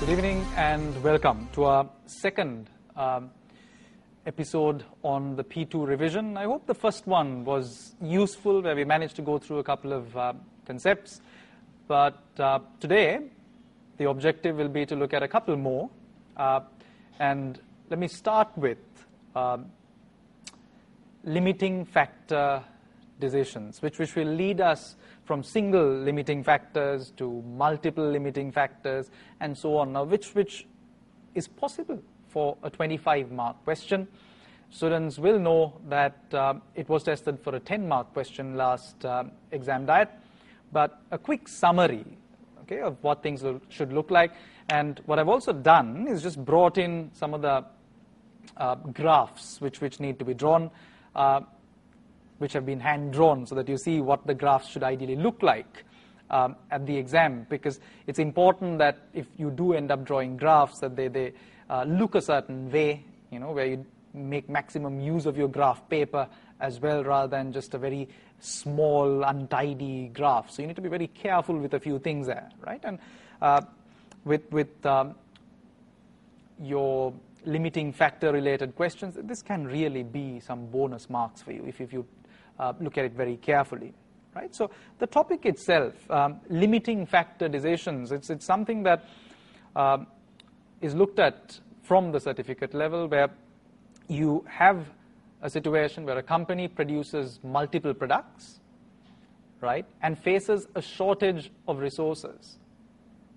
Good evening and welcome to our second episode on the P2 revision. I hope the first one was useful, where we managed to go through a couple of concepts. But today, the objective will be to look at a couple more. And let me start with limiting factor decisions, which will lead us from single limiting factors to multiple limiting factors and so on. Now, which is possible for a 25-mark question. Students will know that it was tested for a 10-mark question last exam diet. But a quick summary, okay, of what things should look like. And what I've also done is just brought in some of the graphs which need to be drawn, which have been hand-drawn, so that you see what the graphs should ideally look like at the exam. Because it's important that if you do end up drawing graphs, that they look a certain way, where you make maximum use of your graph paper as well, rather than just a very small, untidy graph. So you need to be very careful with a few things there, right? And with your limiting factor related questions, this can really be some bonus marks for you if you look at it very carefully, right? So the topic itself, limiting factor decisions, it's something that is looked at from the certificate level, where you have a situation where a company produces multiple products, right, and faces a shortage of resources.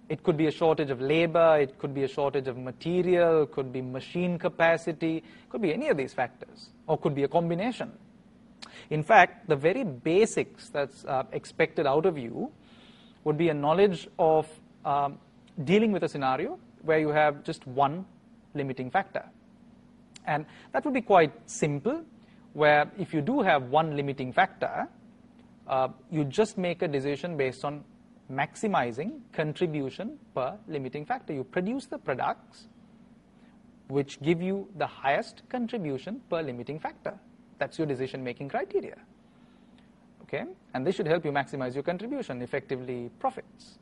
It could be a shortage of labor, it could be a shortage of material, could be machine capacity, could be any of these factors, or could be a combination. In fact, the very basics that's expected out of you would be a knowledge of dealing with a scenario where you have just one limiting factor. And that would be quite simple, where if you do have one limiting factor, you just make a decision based on maximizing contribution per limiting factor. You produce the products which give you the highest contribution per limiting factor. That's your decision-making criteria. Okay? And this should help you maximize your contribution, effectively profits.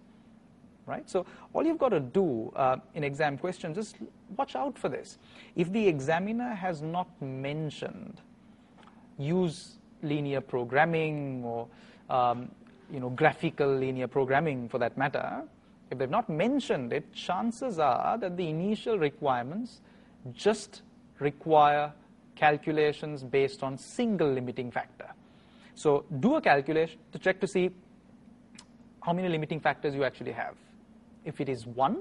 Right? So all you've got to do in exam questions is watch out for this. If the examiner has not mentioned use linear programming or graphical linear programming for that matter, if they've not mentioned it, chances are that the initial requirements just require calculations based on single limiting factor. So do a calculation to check to see how many limiting factors you actually have. If it is 1,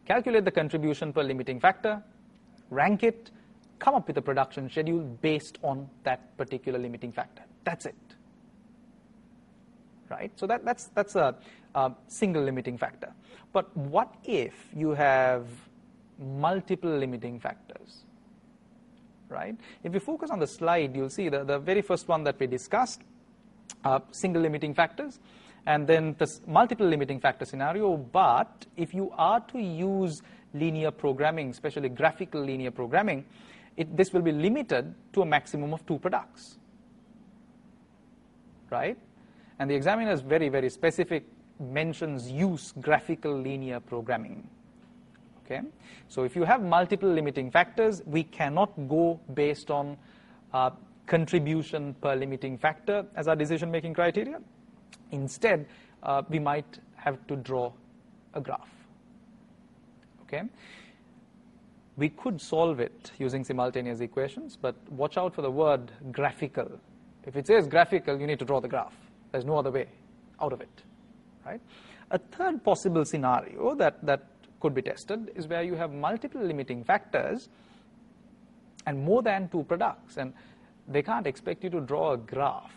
calculate the contribution per limiting factor, rank it, come up with a production schedule based on that particular limiting factor. That's it. Right? So that's a single limiting factor. But what if you have multiple limiting factors? Right? If you focus on the slide, you'll see the very first one that we discussed, single limiting factors, and then this multiple limiting factor scenario. But if you are to use linear programming, especially graphical linear programming, this will be limited to a maximum of 2 products. Right? And the examiner is very, very specific, mentions use graphical linear programming. Okay? So if you have multiple limiting factors, we cannot go based on contribution per limiting factor as our decision-making criteria. Instead, we might have to draw a graph. Okay? We could solve it using simultaneous equations, but watch out for the word graphical. If it says graphical, you need to draw the graph. There's no other way out of it. Right? A third possible scenario that could be tested is where you have multiple limiting factors and more than 2 products. And they can't expect you to draw a graph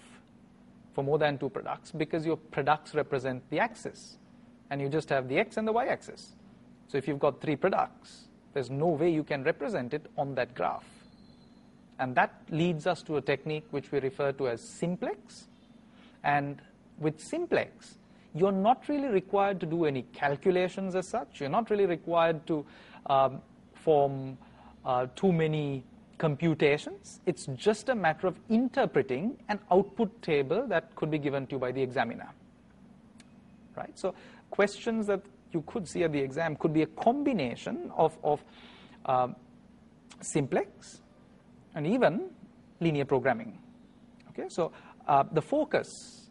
for more than 2 products, because your products represent the axis, and you just have the x and the y axis. So if you've got 3 products, there's no way you can represent it on that graph. And that leads us to a technique which we refer to as simplex. And with simplex, you're not really required to do any calculations as such. You're not really required to form too many computations. It's just a matter of interpreting an output table that could be given to you by the examiner. Right? So questions that you could see at the exam could be a combination of simplex and even linear programming. Okay, so the focus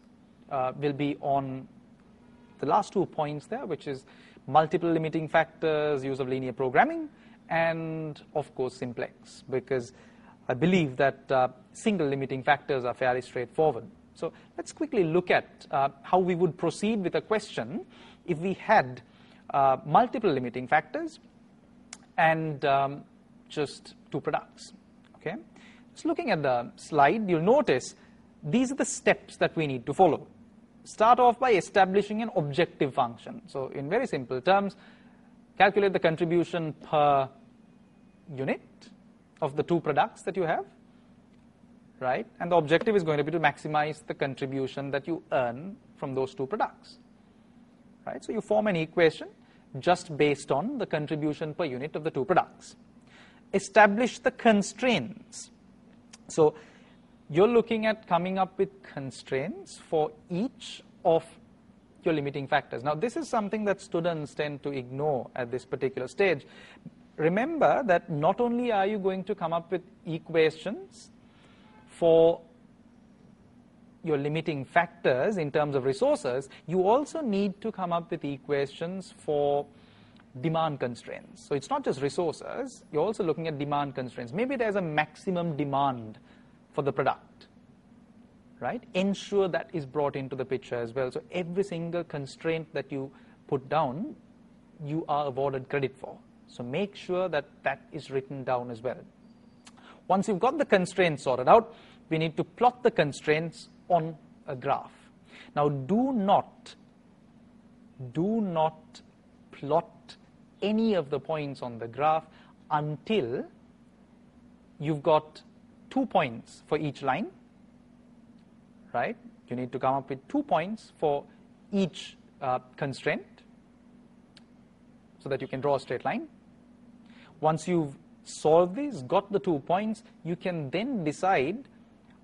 will be on the last 2 points there, which is multiple limiting factors, use of linear programming, and of course simplex, because I believe that single limiting factors are fairly straightforward. So let's quickly look at how we would proceed with a question if we had multiple limiting factors and just 2 products. Okay, just looking at the slide, you'll notice these are the steps that we need to follow. Start off by establishing an objective function. So in very simple terms, calculate the contribution per unit of the 2 products that you have, right? And the objective is going to be to maximize the contribution that you earn from those 2 products, right? So you form an equation just based on the contribution per unit of the 2 products. Establish the constraints. So you're looking at coming up with constraints for each of your limiting factors. Now, this is something that students tend to ignore at this particular stage. Remember that not only are you going to come up with equations for your limiting factors in terms of resources, you also need to come up with equations for demand constraints. So it's not just resources, you're also looking at demand constraints. Maybe there's a maximum demand for the product, right? Ensure that is brought into the picture as well. So every single constraint that you put down, you are awarded credit for. So make sure that that is written down as well. Once you've got the constraints sorted out, we need to plot the constraints on a graph. Now do not plot any of the points on the graph until you've got 2 points for each line, right? You need to come up with 2 points for each constraint so that you can draw a straight line. Once you've solved these, got the 2 points, you can then decide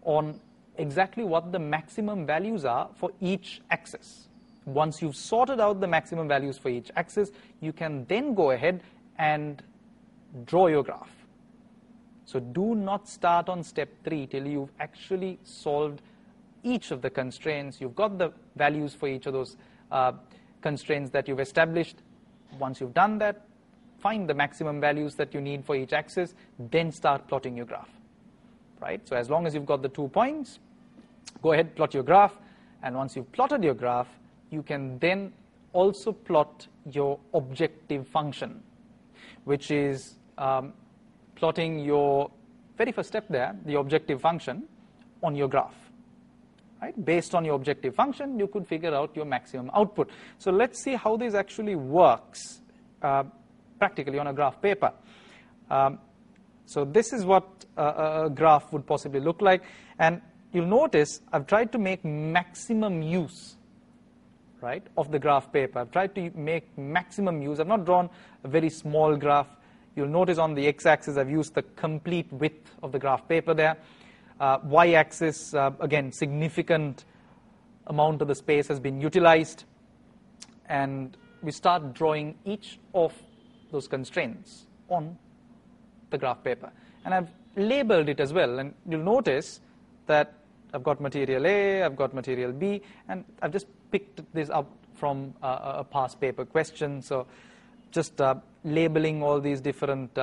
on exactly what the maximum values are for each axis. Once you've sorted out the maximum values for each axis, you can then go ahead and draw your graph. So do not start on step 3 till you've actually solved each of the constraints. You've got the values for each of those constraints that you've established. Once you've done that, find the maximum values that you need for each axis, then start plotting your graph, right? So as long as you've got the 2 points, go ahead, plot your graph, and once you've plotted your graph, you can then also plot your objective function, which is plotting your very first step there, the objective function, on your graph, right? Based on your objective function, you could figure out your maximum output. So let's see how this actually works practically on a graph paper. So this is what a graph would possibly look like, and you'll notice I've tried to make maximum use, right, of the graph paper. I've tried to make maximum use. I've not drawn a very small graph. You'll notice on the x-axis I've used the complete width of the graph paper there. Y-axis, again, significant amount of the space has been utilized, and we start drawing each of those constraints on the graph paper. And I've labeled it as well, and you'll notice that I've got material A, I've got material B, and I've just picked this up from a past paper question. So just labeling all these different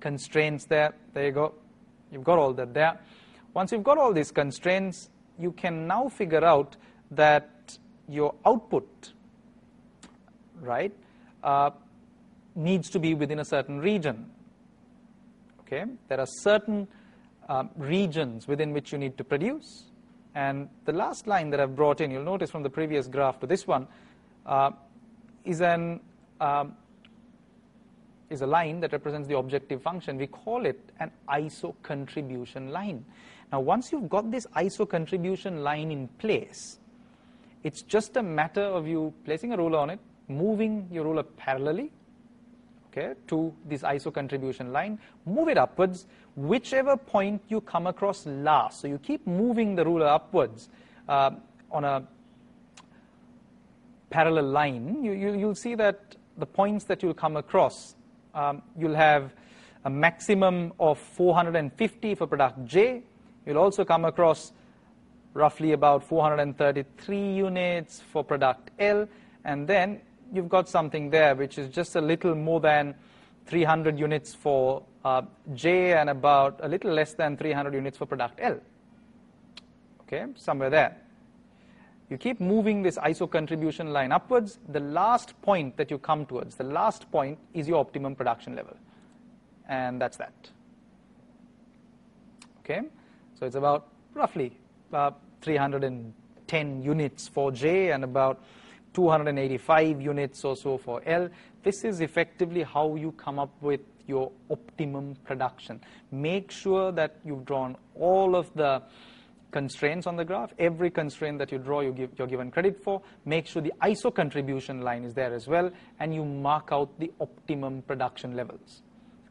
constraints there. There you go. You've got all that there. Once you've got all these constraints, you can now figure out that your output, right, needs to be within a certain region. Okay, there are certain regions within which you need to produce, and the last line that I've brought in, you'll notice from the previous graph to this one, is a line that represents the objective function. We call it an ISO contribution line. Now, once you've got this ISO contribution line in place, it's just a matter of you placing a ruler on it, moving your ruler parallelly, okay, to this ISO contribution line, move it upwards, whichever point you come across last. So you keep moving the ruler upwards on a parallel line, you'll see that the points that you'll come across, you'll have a maximum of 450 for product J. You'll also come across roughly about 433 units for product L, and then you've got something there which is just a little more than 300 units for J and about a little less than 300 units for product L. Okay, somewhere there. You keep moving this ISO contribution line upwards. The last point that you come towards, the last point is your optimum production level. And that's that. Okay, so it's about roughly 310 units for J and about 285 units or so for L. This is effectively how you come up with your optimum production. Make sure that you've drawn all of the constraints on the graph. Every constraint that you draw, you're given credit for. Make sure the ISO contribution line is there as well, and you mark out the optimum production levels,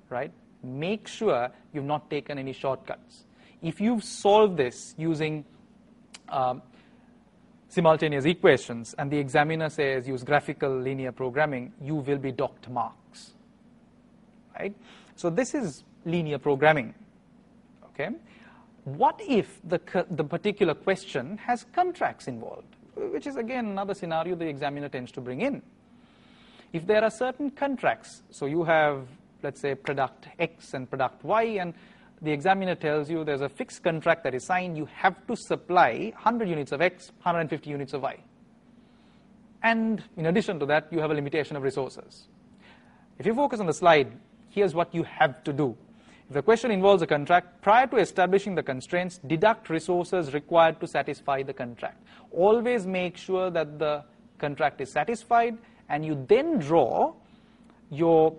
right? Make sure you've not taken any shortcuts. If you've solved this using simultaneous equations and the examiner says use graphical linear programming, you will be docked marks, right? So this is linear programming, okay? What if the particular question has contracts involved, which is again another scenario the examiner tends to bring in. If there are certain contracts, so you have, let's say, product X and product Y, and the examiner tells you there's a fixed contract that is signed, you have to supply 100 units of X, 150 units of Y. And in addition to that, you have a limitation of resources. If you focus on the slide, here's what you have to do. If the question involves a contract, prior to establishing the constraints, deduct resources required to satisfy the contract. Always make sure that the contract is satisfied, and you then draw your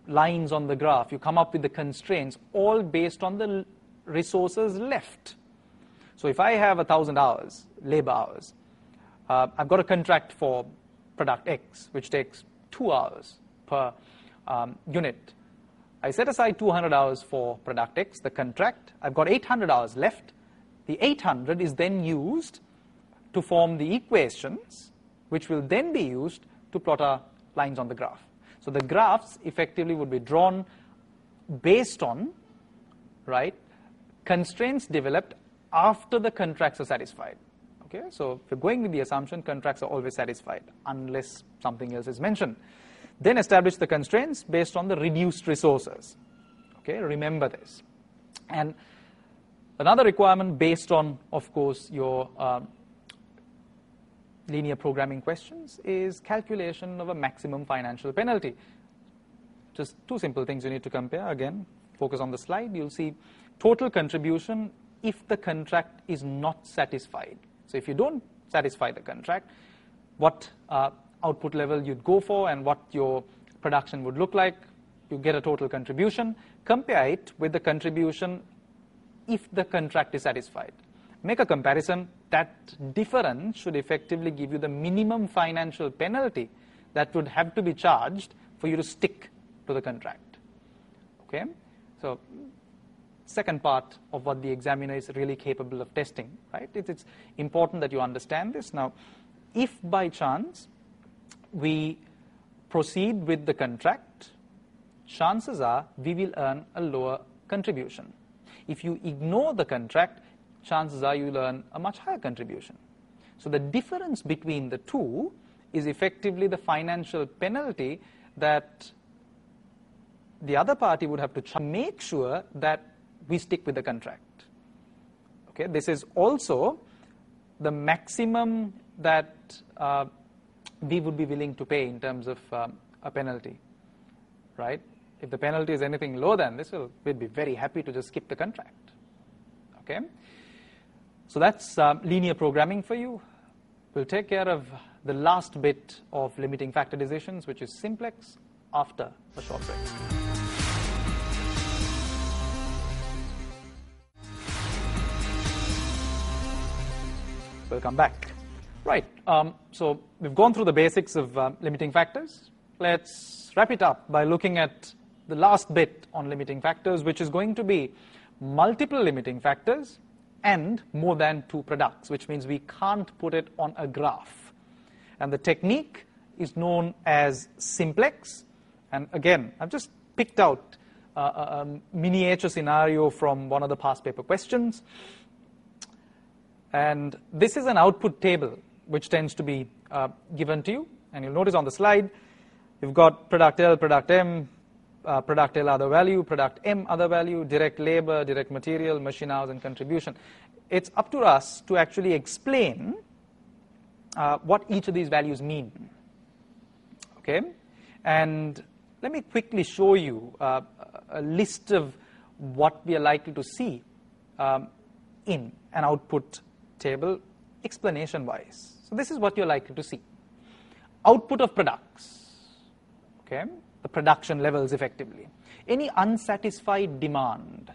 lines on the graph. You come up with the constraints all based on the resources left. So if I have 1,000 hours, labor hours, I've got a contract for product X, which takes 2 hours per unit. I set aside 200 hours for product X, the contract. I've got 800 hours left. The 800 is then used to form the equations, which will then be used to plot our lines on the graph. So the graphs effectively would be drawn based on, right, constraints developed after the contracts are satisfied. Okay, so if you're going with the assumption contracts are always satisfied unless something else is mentioned. Then establish the constraints based on the reduced resources. Okay, remember this. And another requirement based on, of course, your linear programming questions is calculation of a maximum financial penalty. Just two simple things you need to compare. Again, focus on the slide. You'll see total contribution if the contract is not satisfied. So if you don't satisfy the contract, what output level you'd go for and what your production would look like, you get a total contribution. Compare it with the contribution if the contract is satisfied. Make a comparison. That difference should effectively give you the minimum financial penalty that would have to be charged for you to stick to the contract. Okay? So second part of what the examiner is really capable of testing, right? It's important that you understand this. Now, if by chance we proceed with the contract, chances are we will earn a lower contribution. If you ignore the contract, chances are you will earn a much higher contribution. So the difference between the two is effectively the financial penalty that the other party would have to make sure that we stick with the contract. Okay, this is also the maximum that we would be willing to pay in terms of a penalty, right? If the penalty is anything lower than this, we'd be very happy to just skip the contract. Okay, so that's linear programming for you. We'll take care of the last bit of limiting factor decisions, which is simplex, after a short break. Welcome back. Right, so we've gone through the basics of limiting factors. Let's wrap it up by looking at the last bit on limiting factors, which is going to be multiple limiting factors and more than 2 products, which means we can't put it on a graph. And the technique is known as simplex. And again, I've just picked out a miniature scenario from one of the past paper questions. And this is an output table, which tends to be given to you. And you'll notice on the slide, you've got product L, product M, product L other value, product M other value, direct labor, direct material, machine hours, and contribution. It's up to us to actually explain what each of these values mean. Okay? And let me quickly show you a list of what we are likely to see in an output table explanation-wise. So this is what you're likely to see. Output of products, okay? The production levels effectively. Any unsatisfied demand,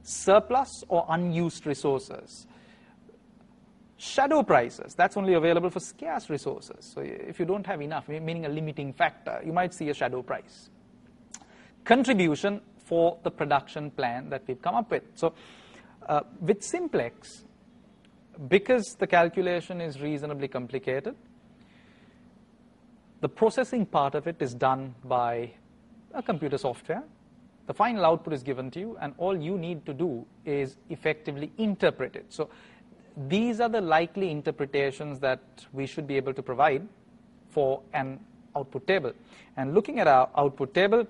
surplus or unused resources, shadow prices, that's only available for scarce resources. So if you don't have enough, meaning a limiting factor, you might see a shadow price. Contribution for the production plan that we've come up with. So with simplex, because the calculation is reasonably complicated, the processing part of it is done by a computer software. The final output is given to you, and all you need to do is effectively interpret it. So these are the likely interpretations that we should be able to provide for an output table. And looking at our output table,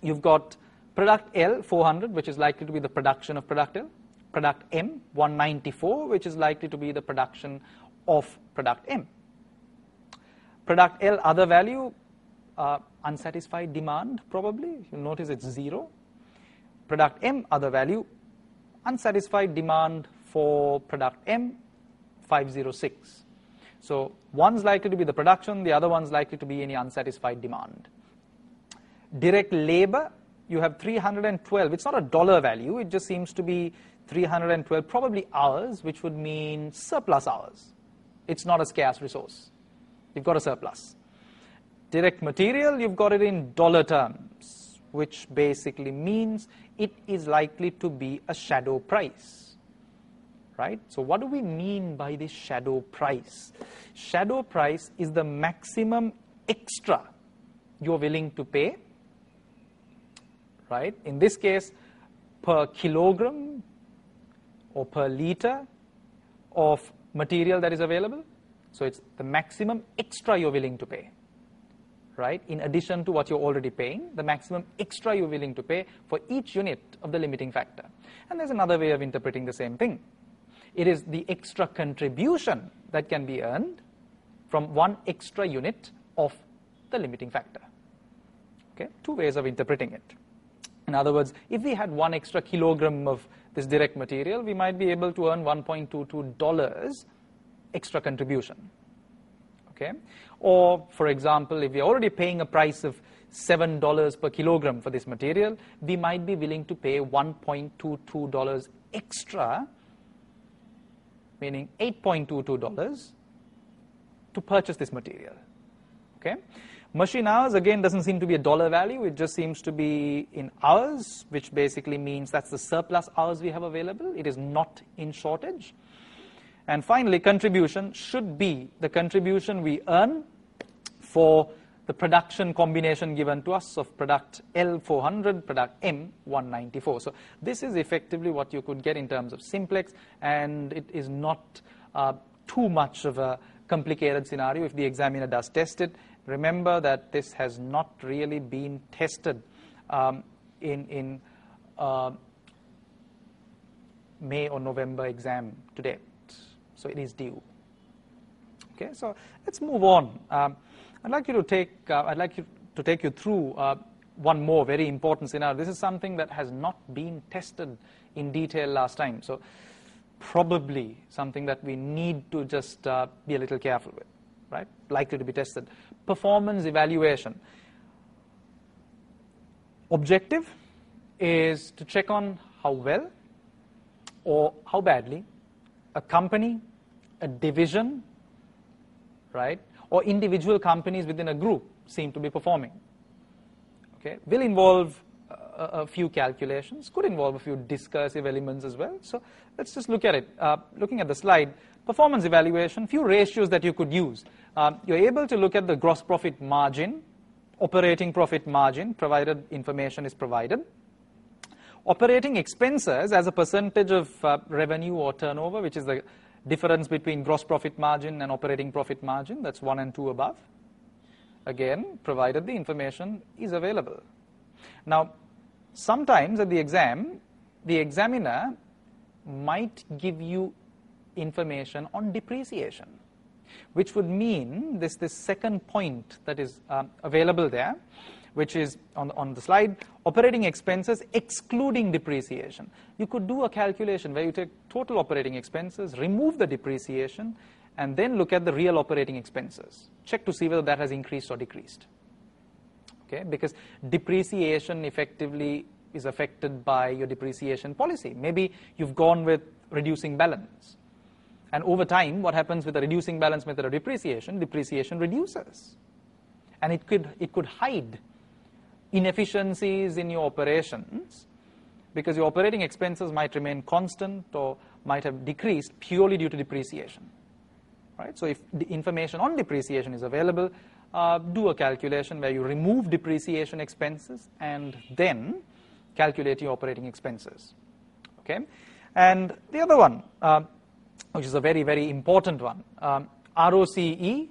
you've got product L, 400, which is likely to be the production of product L. Product M, 194, which is likely to be the production of product M. Product L, other value, unsatisfied demand, probably. You'll notice it's 0. Product M, other value, unsatisfied demand for product M, 506. So one's likely to be the production, the other one's likely to be any unsatisfied demand. Direct labor, you have 312. It's not a dollar value, it just seems to be 312, probably hours, which would mean surplus hours. It's not a scarce resource. You've got a surplus. Direct material, you've got it in dollar terms, which basically means it is likely to be a shadow price. Right? So what do we mean by this shadow price? Shadow price is the maximum extra you're willing to pay, right? In this case, per kilogram or per liter of material that is available. So it's the maximum extra you're willing to pay, right? In addition to what you're already paying, the maximum extra you're willing to pay for each unit of the limiting factor. And there's another way of interpreting the same thing. It is the extra contribution that can be earned from one extra unit of the limiting factor. Okay? 2 ways of interpreting it. In other words, if we had 1 extra kilogram of this direct material, we might be able to earn $1.22 extra contribution. Okay? Or, for example, if we're already paying a price of $7 per kilogram for this material, we might be willing to pay $1.22 extra, meaning $8.22 to purchase this material. Okay? Machine hours, again, doesn't seem to be a dollar value. It just seems to be in hours, which basically means that's the surplus hours we have available. It is not in shortage. And finally, contribution should be the contribution we earn for the production combination given to us of product L, 400, product M, 194. So this is effectively what you could get in terms of simplex, and it is not too much of a complicated scenario if the examiner does test it. Remember that this has not really been tested in May or November exam to date. So it is due. Okay, so let's move on. I'd like to take you through one more very important scenario. This is something that has not been tested in detail last time. So probably something that we need to just be a little careful with, right? Likely to be tested. Performance evaluation. Objective is to check on how well or how badly a company, a division, right, or individual companies within a group seem to be performing. Okay, will involve a few calculations, could involve a few discursive elements as well. So let's just look at it. Looking at the slide, performance evaluation, few ratios that you could use. You're able to look at the gross profit margin, operating profit margin, provided information is provided. Operating expenses as a percentage of revenue or turnover, which is the difference between gross profit margin and operating profit margin, that's 1 and 2 above. Again, provided the information is available. Now, sometimes at the exam, the examiner might give you information on depreciation, which would mean this second point that is available there, which is on the slide, operating expenses excluding depreciation. You could do a calculation where you take total operating expenses, remove the depreciation, and then look at the real operating expenses. Check to see whether that has increased or decreased. Okay? Because depreciation effectively is affected by your depreciation policy. Maybe you've gone with reducing balance. And over time, what happens with the reducing balance method of depreciation? Depreciation reduces. And it could hide inefficiencies in your operations because your operating expenses might remain constant or might have decreased purely due to depreciation. Right? So if the information on depreciation is available, do a calculation where you remove depreciation expenses and then calculate your operating expenses. Okay? And the other one, which is a very, very important one, ROCE, you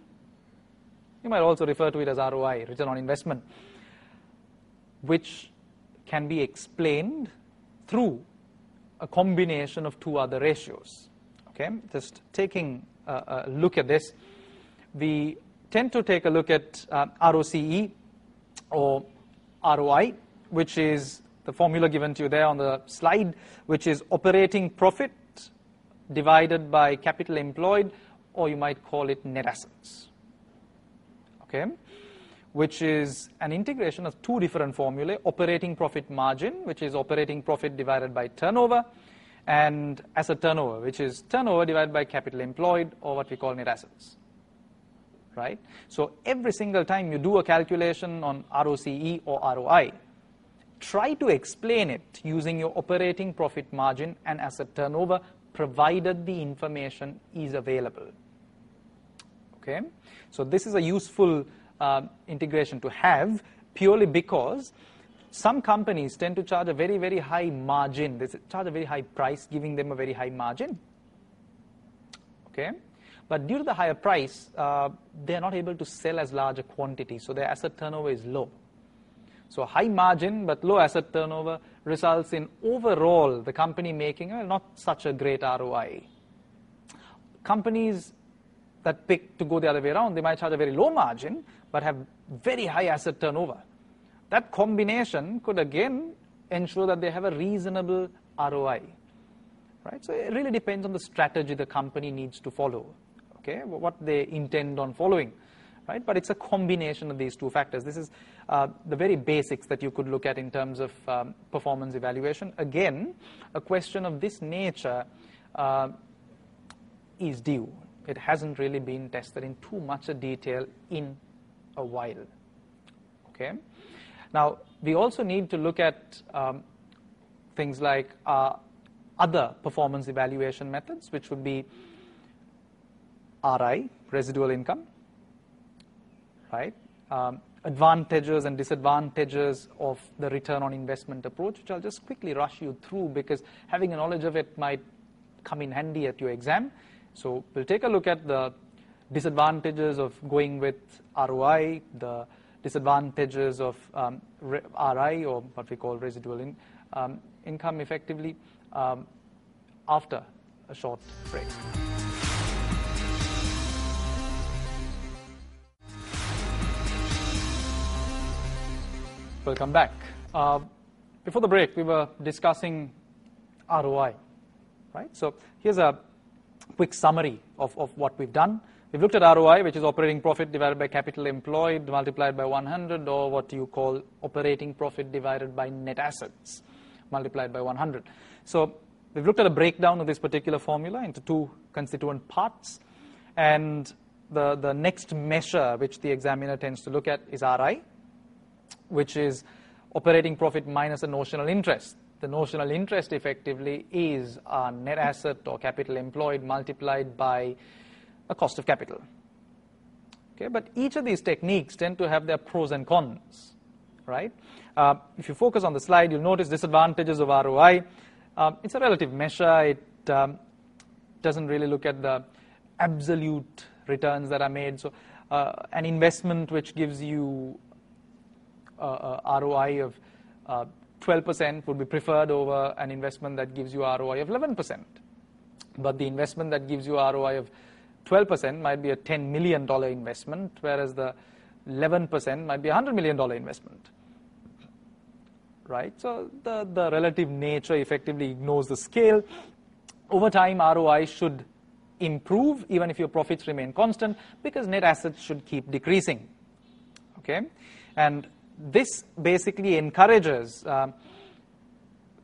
might also refer to it as ROI, return on investment, which can be explained through a combination of two other ratios. Okay? Just taking a look at this, we tend to take a look at ROCE or ROI, which is the formula given to you there on the slide, which is operating profit divided by capital employed, or you might call it net assets. Okay? Which is an integration of two different formulae, operating profit margin, which is operating profit divided by turnover, and asset turnover, which is turnover divided by capital employed, or what we call net assets. Right? So every single time you do a calculation on ROCE or ROI, try to explain it using your operating profit margin and asset turnover, provided the information is available. Okay? So this is a useful integration to have, purely because some companies tend to charge a very, very high margin. They charge a very high price, giving them a very high margin. Okay? But due to the higher price, they are not able to sell as large a quantity, so their asset turnover is low. So high margin but low asset turnover results in overall the company making not such a great ROI. Companies that pick to go the other way around, they might charge a very low margin but have very high asset turnover. That combination could again ensure that they have a reasonable ROI. Right? So it really depends on the strategy the company needs to follow. Okay? What they intend on following. Right? But it's a combination of these two factors. This is the very basics that you could look at in terms of performance evaluation. Again, a question of this nature is due. It hasn't really been tested in too much detail in a while. Okay? Now, we also need to look at things like other performance evaluation methods, which would be RI, residual income, right? Advantages and disadvantages of the return on investment approach, which I'll just quickly rush you through because having a knowledge of it might come in handy at your exam. So we'll take a look at the disadvantages of going with ROI, the disadvantages of RI, or what we call residual income effectively, after a short break. Welcome back. Before the break, we were discussing ROI, right? So here's a quick summary of what we've done. We've looked at ROI, which is operating profit divided by capital employed multiplied by 100, or what you call operating profit divided by net assets multiplied by 100. So we've looked at a breakdown of this particular formula into two constituent parts. And the next measure which the examiner tends to look at is RI, which is operating profit minus a notional interest. The notional interest effectively is a net asset or capital employed multiplied by a cost of capital. Okay, but each of these techniques tend to have their pros and cons, right? If you focus on the slide, you'll notice disadvantages of ROI. It's a relative measure. It doesn't really look at the absolute returns that are made. So an investment which gives you a ROI of 12% would be preferred over an investment that gives you ROI of 11%. But the investment that gives you ROI of 12% might be a $10 million investment, whereas the 11% might be a $100 million investment. Right? So the relative nature effectively ignores the scale. Over time, ROI should improve even if your profits remain constant, because net assets should keep decreasing. Okay? And this basically encourages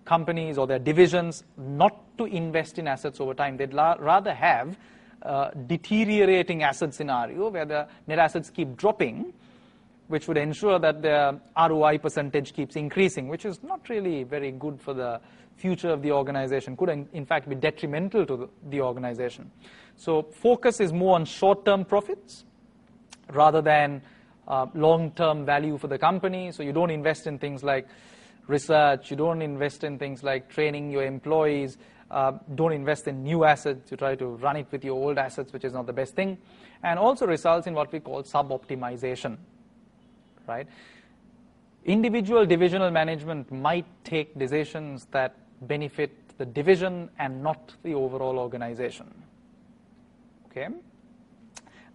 companies or their divisions not to invest in assets over time. They'd rather have a deteriorating asset scenario where the net assets keep dropping, which would ensure that their ROI percentage keeps increasing, which is not really very good for the future of the organization, could in fact be detrimental to the organization. So focus is more on short-term profits rather than long-term value for the company. So you don't invest in things like research, you don't invest in things like training your employees, don't invest in new assets, you try to run it with your old assets, which is not the best thing, and also results in what we call sub-optimization, right? Individual divisional management might take decisions that benefit the division and not the overall organization. Okay?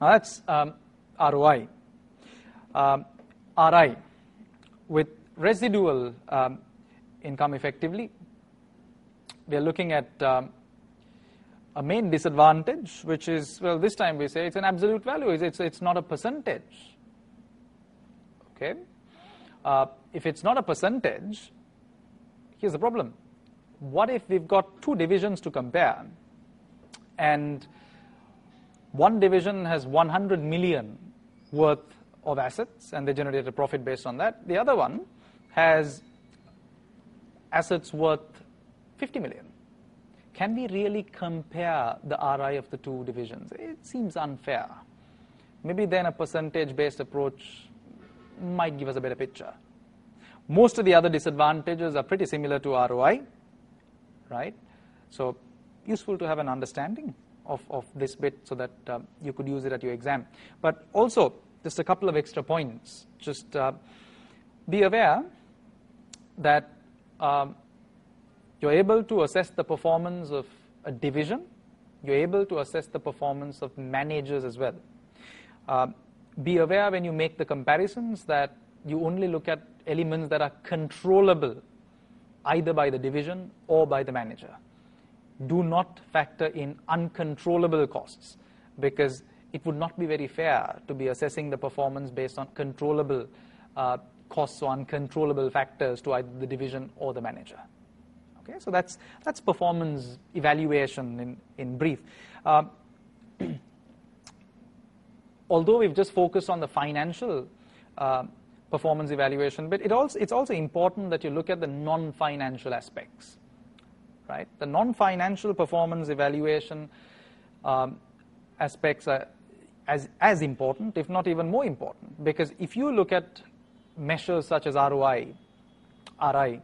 Now that's ROI. RI, with residual income effectively, we are looking at a main disadvantage, which is, well, this time we say it's an absolute value. It's not a percentage. Okay? If it's not a percentage, here's the problem. What if we've got two divisions to compare, and one division has 100 million worth of assets and they generate a profit based on that. The other one has assets worth 50 million. Can we really compare the RI of the two divisions? It seems unfair. Maybe then a percentage-based approach might give us a better picture. Most of the other disadvantages are pretty similar to ROI, right? So useful to have an understanding of this bit so that you could use it at your exam. But also, just a couple of extra points. Just be aware that you're able to assess the performance of a division. You're able to assess the performance of managers as well. Be aware when you make the comparisons that you only look at elements that are controllable either by the division or by the manager. Do not factor in uncontrollable costs, because it would not be very fair to be assessing the performance based on controllable costs or uncontrollable factors to either the division or the manager. Okay, so that's performance evaluation in brief. Although we've just focused on the financial performance evaluation, but it's also important that you look at the non-financial aspects, right? The non-financial performance evaluation aspects are as important, if not even more important, because if you look at measures such as ROI, RI,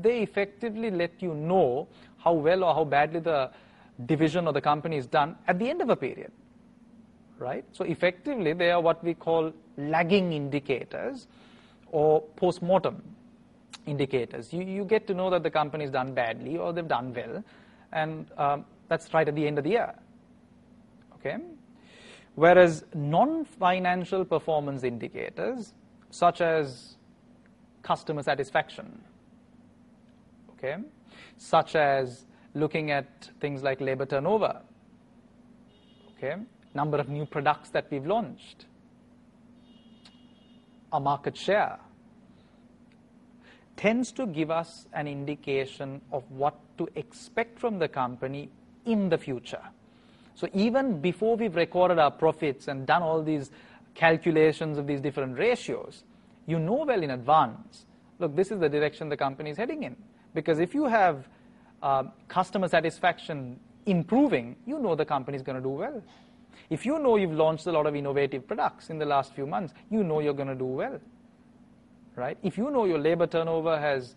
they effectively let you know how well or how badly the division or the company is done at the end of a period, right? So effectively, they are what we call lagging indicators or post-mortem indicators. You get to know that the company's done badly or they've done well, and that's right at the end of the year. Okay? Whereas non-financial performance indicators, such as customer satisfaction, okay, such as looking at things like labor turnover, okay, number of new products that we've launched, our market share, tends to give us an indication of what to expect from the company in the future. So even before we've recorded our profits and done all these calculations of these different ratios, you know well in advance look, this is the direction the company is heading in. Because if you have customer satisfaction improving, you know the company is going to do well. If you know you've launched a lot of innovative products in the last few months, you know you're going to do well, right? If you know your labor turnover has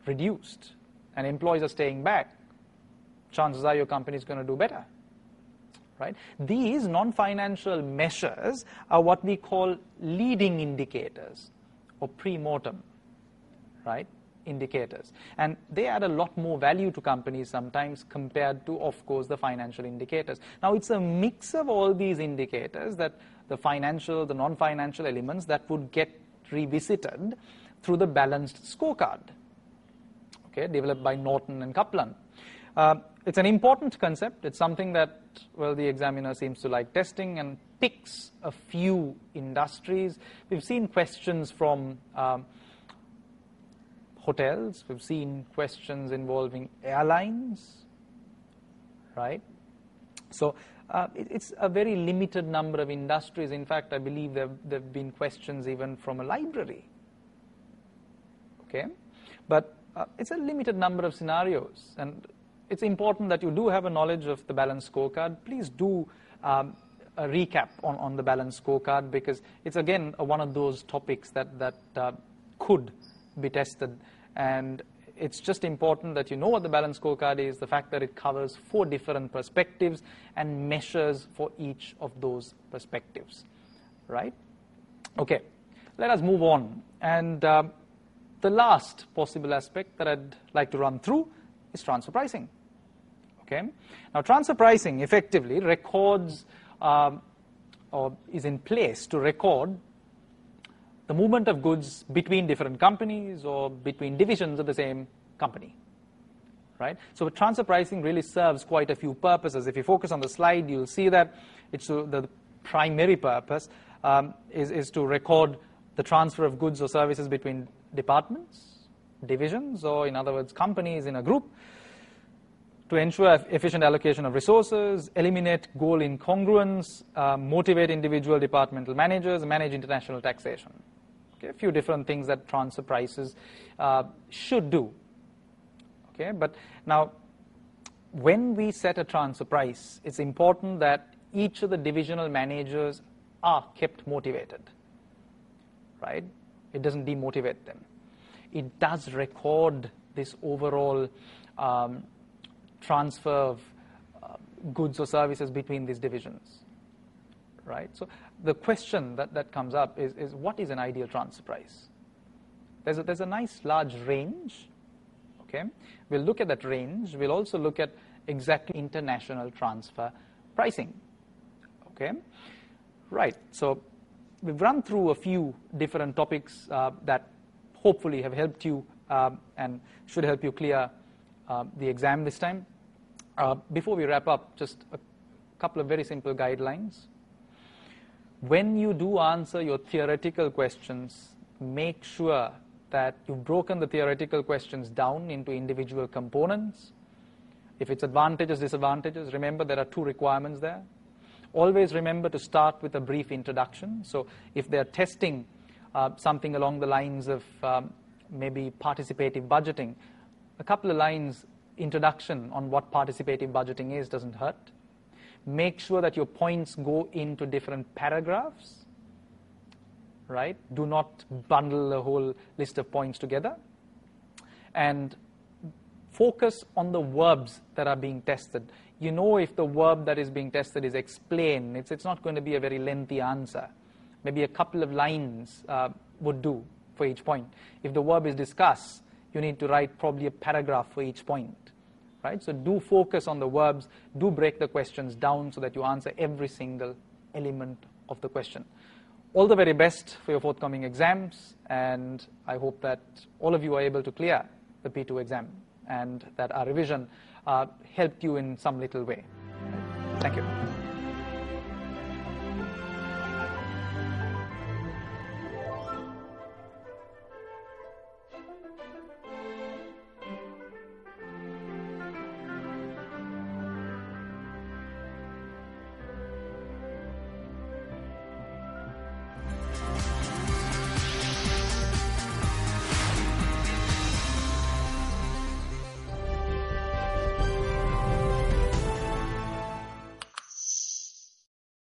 reduced and employees are staying back, chances are your company is going to do better, right? These non-financial measures are what we call leading indicators or pre-mortem, right, indicators. And they add a lot more value to companies sometimes compared to, of course, the financial indicators. Now, it's a mix of all these indicators, that the financial, the non-financial elements, that would get revisited through the balanced scorecard, okay, developed by Norton and Kaplan. It's an important concept. It's something that, well, the examiner seems to like testing and picks a few industries. We've seen questions from hotels. We've seen questions involving airlines, right? So it's a very limited number of industries. In fact, I believe there have been questions even from a library, okay? But it's a limited number of scenarios, and it's important that you do have a knowledge of the balanced scorecard. Please do a recap on the balanced scorecard, because it's, again, one of those topics that could be tested. And it's just important that you know what the balanced scorecard is, the fact that it covers 4 different perspectives and measures for each of those perspectives, right? Okay, let us move on. And the last possible aspect that I'd like to run through is transfer pricing. Okay? Now, transfer pricing effectively records or is in place to record the movement of goods between different companies or between divisions of the same company, right? So transfer pricing really serves quite a few purposes. If you focus on the slide, you'll see that it's the primary purpose is to record the transfer of goods or services between departments, divisions, or in other words, companies in a group, to ensure efficient allocation of resources, eliminate goal incongruence, motivate individual departmental managers, manage international taxation. Okay, a few different things that transfer prices should do. Okay, but now, when we set a transfer price, it's important that each of the divisional managers are kept motivated, right? It doesn't demotivate them. It does record this overall transfer of goods or services between these divisions, right? So the question that comes up is what is an ideal transfer price? There's a nice large range, okay? We'll look at that range. We'll also look at exactly international transfer pricing, okay? Right, so we've run through a few different topics that hopefully have helped you and should help you clear the exam this time. Before we wrap up, just a couple of very simple guidelines. When you do answer your theoretical questions, make sure that you've broken the theoretical questions down into individual components. If it's advantages, disadvantages, remember there are 2 requirements there. Always remember to start with a brief introduction. So if they're testing something along the lines of maybe participative budgeting, a couple of lines introduction on what participative budgeting is doesn't hurt. Make sure that your points go into different paragraphs, right? Do not bundle a whole list of points together. And focus on the verbs that are being tested. You know, if the verb that is being tested is explain, it's not going to be a very lengthy answer. Maybe a couple of lines would do for each point. If the verb is discuss, you need to write probably a paragraph for each point, right? So do focus on the verbs, do break the questions down so that you answer every single element of the question. All the very best for your forthcoming exams, and I hope that all of you are able to clear the P2 exam and that our revision helped you in some little way. Thank you.